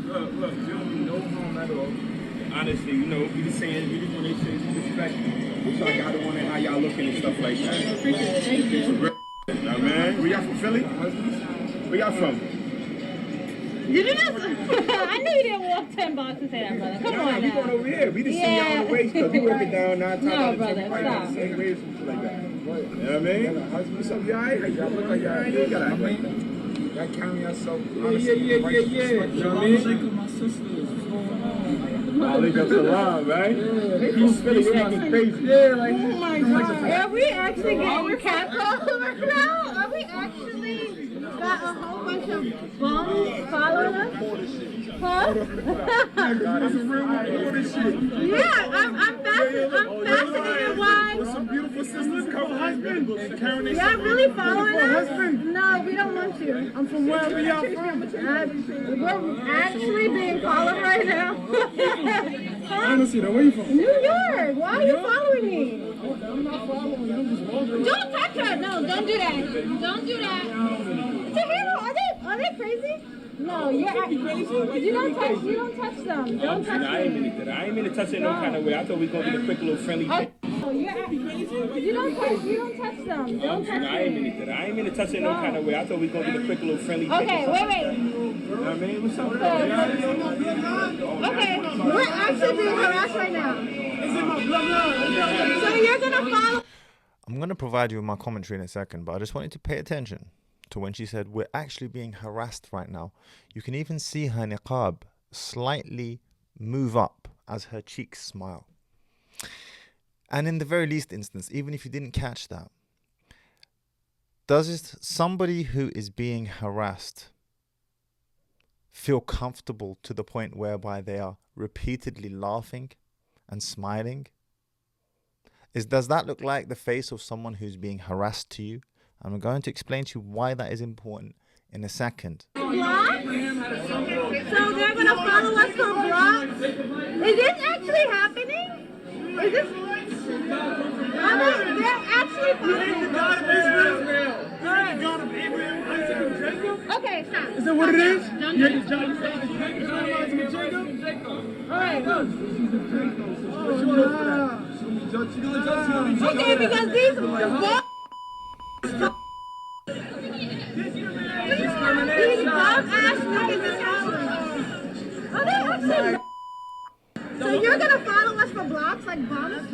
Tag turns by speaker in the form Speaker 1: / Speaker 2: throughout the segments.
Speaker 1: Look, you don't do no harm at all. Honestly, you know, we just saying, we just want to say respect. So I got to wonder how y'all looking and stuff like that. Thank you. Nah, man, where y'all from, Philly? Where y'all from?
Speaker 2: Did you just? I knew you didn't walk 10 blocks to say that, brother. Come on
Speaker 1: we
Speaker 2: now.
Speaker 1: going over here. We just see y'all on the waist because we work it down 9 times
Speaker 2: No,
Speaker 1: out of 10.
Speaker 2: brother,
Speaker 1: Probably got the
Speaker 2: stop.
Speaker 1: same waist and shit like that. You know what I mean? What's up, y'all? Y'all look like y'all ain't even got to act.
Speaker 3: Y'all carry yourself.
Speaker 1: Yeah. You know what I mean?
Speaker 3: My sisters. What's going on?
Speaker 1: Alaikum salam, right? They from Philly, they acting crazy.
Speaker 3: Yeah, like,
Speaker 2: Oh my God. Are we actually getting catcalled right now? Are we actually got a whole bunch of bums following us? Huh?
Speaker 3: that's a real one for this shit.
Speaker 2: Yeah, I'm fascinated why.
Speaker 3: With some beautiful sisters couple husband and carrying their
Speaker 2: Y'all really following us?
Speaker 3: husband.
Speaker 2: No, we don't want you.
Speaker 3: I'm from wherever y'all from.
Speaker 2: We're actually being followed right now. Huh?
Speaker 3: Honestly, though, where you from?
Speaker 2: New York. Why are you following me?
Speaker 3: I'm not following you. I'm just wondering.
Speaker 2: Don't touch her. No, don't do that. Don't do that. Tahira, are they crazy? No, you're crazy. You don't touch them. Don't touch
Speaker 1: I ain't mean
Speaker 2: them.
Speaker 1: to. I ain't mean to touch it in no kind of way. I thought we was gonna get a quick little friendly.
Speaker 2: Oh, you're you don't touch them. Don't touch
Speaker 1: I ain't
Speaker 2: them.
Speaker 1: mean to. I ain't mean to touch it in no kind of way. I thought we was gonna get a quick little friendly.
Speaker 2: Okay, wait.
Speaker 1: You know what I mean? What's up?
Speaker 2: Okay, we're actually being harassed right now. So you're gonna follow.
Speaker 4: I'm going to provide you with my commentary in a second, but I just want you to pay attention to when she said we're actually being harassed right now. You can even see her niqab slightly move up as her cheeks smile. And in the very least instance, even if you didn't catch that, does somebody who is being harassed feel comfortable to the point whereby they are repeatedly laughing and smiling? Does that look like the face of someone who's being harassed to you? I'm going to explain to you why that is important in a second.
Speaker 2: Block? So they're gonna follow us for blocks? Is this actually happening? Is this? They're actually following the God of Israel. The God of Abraham, Isaac, and Jacob. Okay, stop.
Speaker 3: Is that what it is?
Speaker 2: Don't
Speaker 3: Yeah,
Speaker 2: do
Speaker 3: it's Jacob.
Speaker 2: All right.
Speaker 3: Oh,
Speaker 2: Okay, because these bums ass niggas is following. Oh, they actually. So you're gonna follow us for blocks like bums?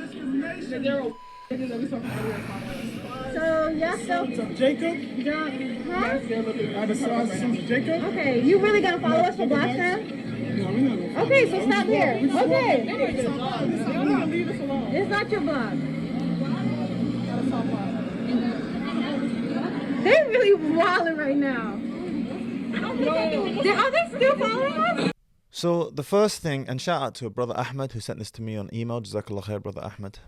Speaker 2: So yes, so
Speaker 3: Jacob?
Speaker 2: huh?
Speaker 3: Jacob?
Speaker 2: Okay, you really gonna follow us for blocks now? Okay, so stop here. Okay. It's not your block. They're really wilding right now. Are they still following us?
Speaker 4: So the first thing, and shout out to brother Ahmed who sent this to me on email. Jazakallah khair, brother Ahmed.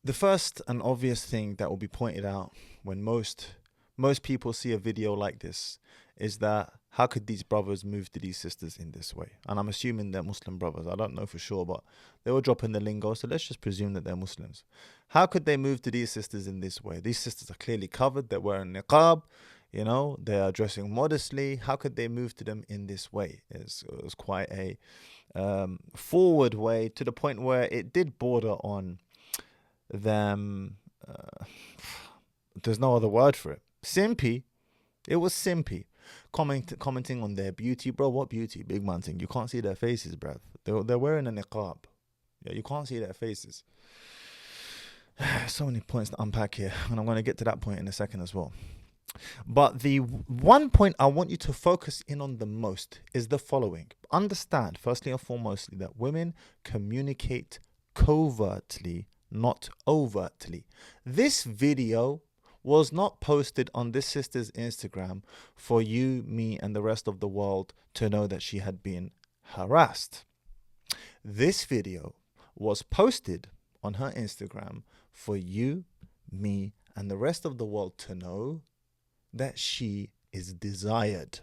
Speaker 4: The first and obvious thing that will be pointed out when most people see a video like this is that how could these brothers move to these sisters in this way? And I'm assuming they're Muslim brothers. I don't know for sure, but they were dropping the lingo, so let's just presume that they're Muslims. How could they move to these sisters in this way? These sisters are clearly covered. They're wearing niqab. You know, they are dressing modestly. How could they move to them in this way? It was quite a forward way, to the point where it did border on them. There's no other word for it. Simpy. It was simpy. Commenting on their beauty. Bro, what beauty? Big man thing. You can't see their faces, bruv. They're wearing a niqab. Yeah, you can't see their faces. So many points to unpack here, and I'm going to get to that point in a second as well. But the one point I want you to focus in on the most is the following. Understand, firstly and foremostly, that women communicate covertly, not overtly. This video was not posted on this sister's Instagram for you, me, and the rest of the world to know that she had been harassed. This video was posted on her Instagram for you, me, and the rest of the world to know that she is desired,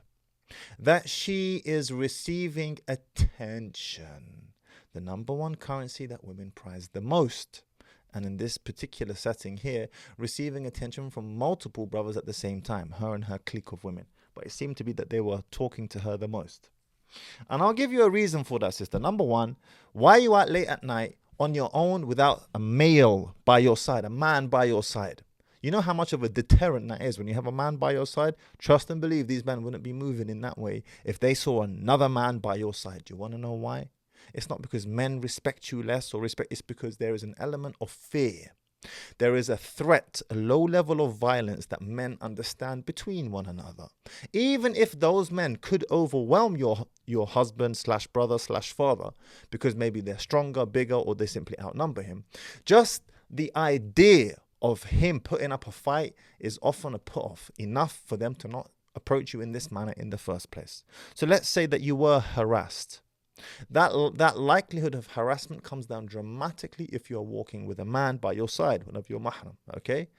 Speaker 4: that she is receiving attention, the number one currency that women prize the most. And in this particular setting here, receiving attention from multiple brothers at the same time, her and her clique of women. But it seemed to be that they were talking to her the most. And I'll give you a reason for that, sister. Number one, why are you out late at night on your own without a male by your side, a man by your side? You know how much of a deterrent that is when you have a man by your side? Trust and believe these men wouldn't be moving in that way if they saw another man by your side. Do you want to know why? It's not because men respect you less or respect, it's because there is an element of fear. There is a threat, a low level of violence that men understand between one another. Even if those men could overwhelm your husband slash brother slash father because maybe they're stronger, bigger, or they simply outnumber him, just the idea of him putting up a fight is often a put off, enough for them to not approach you in this manner in the first place. So let's say that you were harassed. That likelihood of harassment comes down dramatically if you're walking with a man by your side, one of your mahram. Okay,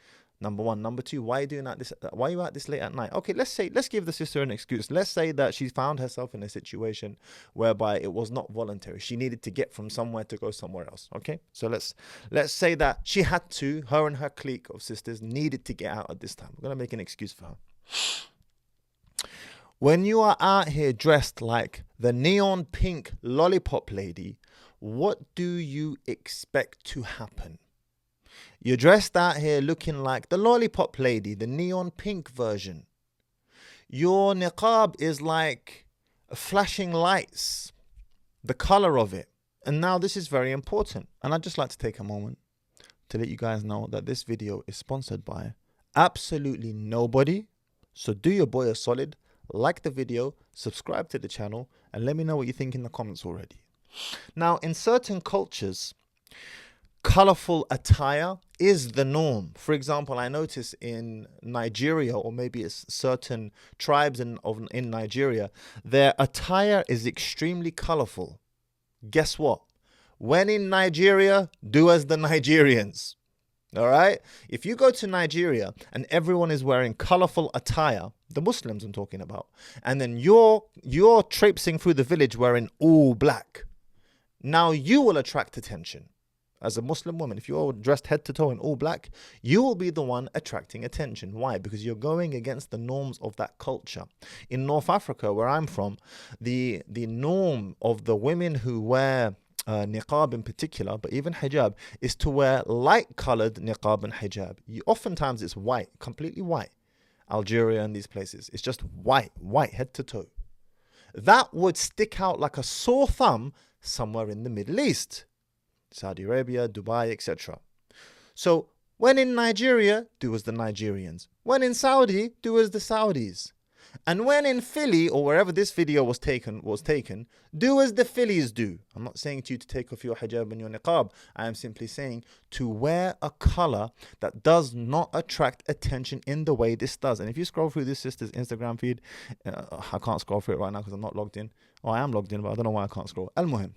Speaker 4: number one. Number two, why are you doing this? Why are you out this late at night? Okay, let's give the sister an excuse. Let's say that she found herself in a situation whereby it was not voluntary. She needed to get from somewhere to go somewhere else. Okay, so let's say that she had to. Her and her clique of sisters needed to get out at this time. We're gonna make an excuse for her. When you are out here dressed like the neon pink lollipop lady, what do you expect to happen? You're dressed out here looking like the lollipop lady, the neon pink version. Your niqab is like flashing lights, the color of it. And now this is very important. And I'd just like to take a moment to let you guys know that this video is sponsored by absolutely nobody. So do your boy a solid. Like the video, subscribe to the channel, and let me know what you think in the comments already. Now, in certain cultures, colorful attire is the norm. For example, I notice in Nigeria, or maybe it's certain tribes in Nigeria, their attire is extremely colorful. Guess what? When in Nigeria, do as the Nigerians. All right. If you go to Nigeria and everyone is wearing colorful attire, the Muslims I'm talking about, and then you're traipsing through the village wearing all black, now you will attract attention. As a Muslim woman, if you're dressed head to toe in all black, you will be the one attracting attention. Why? Because you're going against the norms of that culture. In North Africa, where I'm from, the norm of the women who wear niqab in particular, but even hijab, is to wear light-colored niqab and hijab. Oftentimes it's white, completely white. Algeria and these places, it's just white head to toe. That would stick out like a sore thumb somewhere in the Middle East, Saudi Arabia, Dubai, etc. So when in Nigeria, do as the Nigerians. When in Saudi, do as the Saudis. And when in Philly, or wherever this video was taken, do as the Phillies do. I'm not saying to you to take off your hijab and your niqab. I am simply saying to wear a color that does not attract attention in the way this does. And if you scroll through this sister's Instagram feed, I can't scroll through it right now because I'm not logged in. Oh, I am logged in, but I don't know why I can't scroll. Al-Muhim.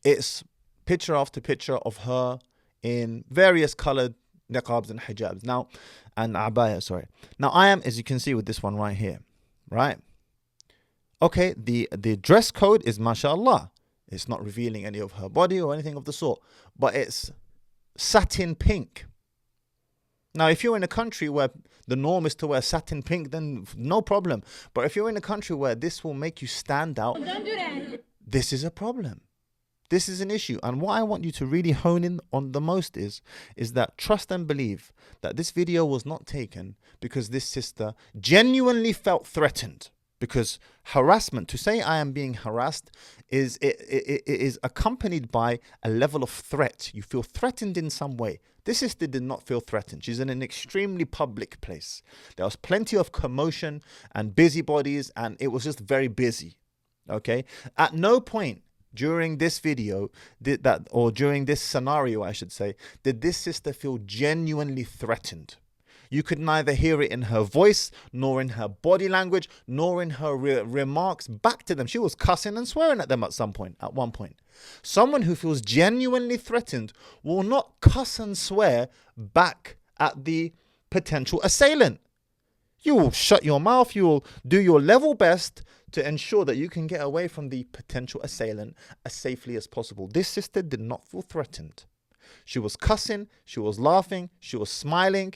Speaker 4: It's picture after picture of her in various colored niqabs and hijabs. Now, and abaya, sorry. Now, I am, as you can see with this one right here, right? Okay, the dress code is mashallah. It's not revealing any of her body or anything of the sort, but it's satin pink. Now, if you're in a country where the norm is to wear satin pink, then no problem. But if you're in a country where this will make you stand out,
Speaker 2: Don't do that.
Speaker 4: This is a problem. This is an issue. And what I want you to really hone in on the most is that trust and believe that this video was not taken because this sister genuinely felt threatened. Because harassment, to say I am being harassed, it is accompanied by a level of threat. You feel threatened in some way. This sister did not feel threatened. She's in an extremely public place. There was plenty of commotion and busybodies, and it was just very busy. Okay? At no point during this video during this scenario, I should say, did this sister feel genuinely threatened. You could neither hear it in her voice, nor in her body language, nor in her remarks back to them. She was cussing and swearing at them at one point. Someone who feels genuinely threatened will not cuss and swear back at the potential assailant. You will shut your mouth. You will do your level best to ensure that you can get away from the potential assailant as safely as possible. This sister did not feel threatened. She was cussing, she was laughing, she was smiling,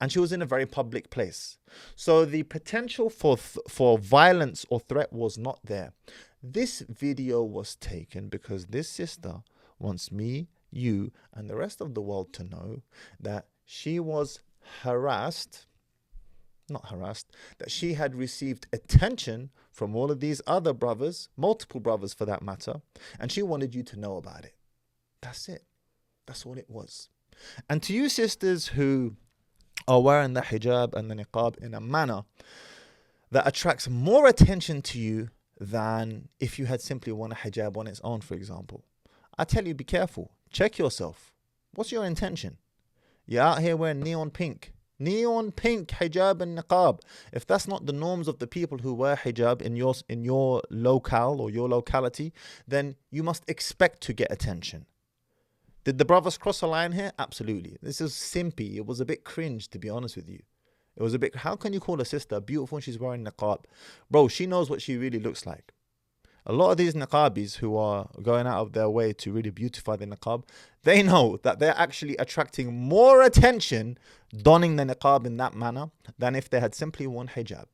Speaker 4: and she was in a very public place. So the potential for violence or threat was not there. This video was taken because this sister wants me, you, and the rest of the world to know that she was harassed, not harassed, that she had received attention from all of these other brothers, multiple brothers for that matter, and she wanted you to know about it. That's it. That's all it was. And to you sisters who are wearing the hijab and the niqab in a manner that attracts more attention to you than if you had simply worn a hijab on its own, for example, I tell you, be careful. Check yourself. What's your intention? You're out here wearing neon pink hijab and niqab. If that's not the norms of the people who wear hijab in your locale or your locality, then you must expect to get attention. Did the brothers cross a line here? Absolutely. This is simpy. It was a bit cringe, to be honest with you. It was a bit, how can you call a sister beautiful when she's wearing niqab? Bro, she knows what she really looks like. A lot of these niqabis who are going out of their way to really beautify the niqab, they know that they're actually attracting more attention donning the niqab in that manner than if they had simply worn hijab.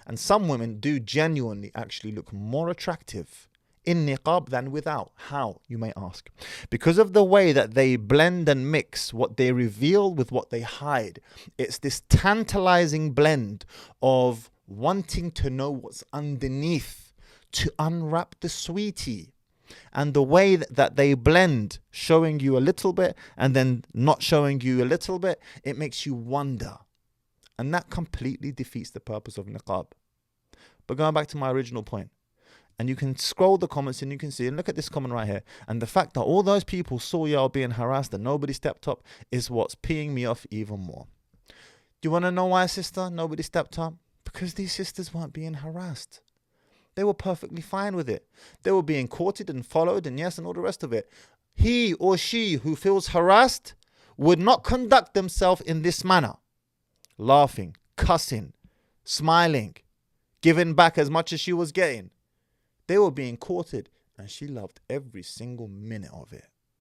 Speaker 4: And some women do genuinely actually look more attractive in niqab than without. How, you may ask? Because of the way that they blend and mix what they reveal with what they hide. It's this tantalizing blend of wanting to know what's underneath, to unwrap the sweetie. And the way that they blend, showing you a little bit and then not showing you a little bit, it makes you wonder. And that completely defeats the purpose of niqab. But going back to my original point, and you can scroll the comments and you can see, and look at this comment right here. And the fact that all those people saw y'all being harassed and nobody stepped up is what's peeing me off even more. Do you want to know why, sister, nobody stepped up? Because these sisters weren't being harassed. They were perfectly fine with it. They were being courted and followed and yes, and all the rest of it. He or she who feels harassed would not conduct themselves in this manner. Laughing, cussing, smiling, giving back as much as she was getting. They were being courted and she loved every single minute of it.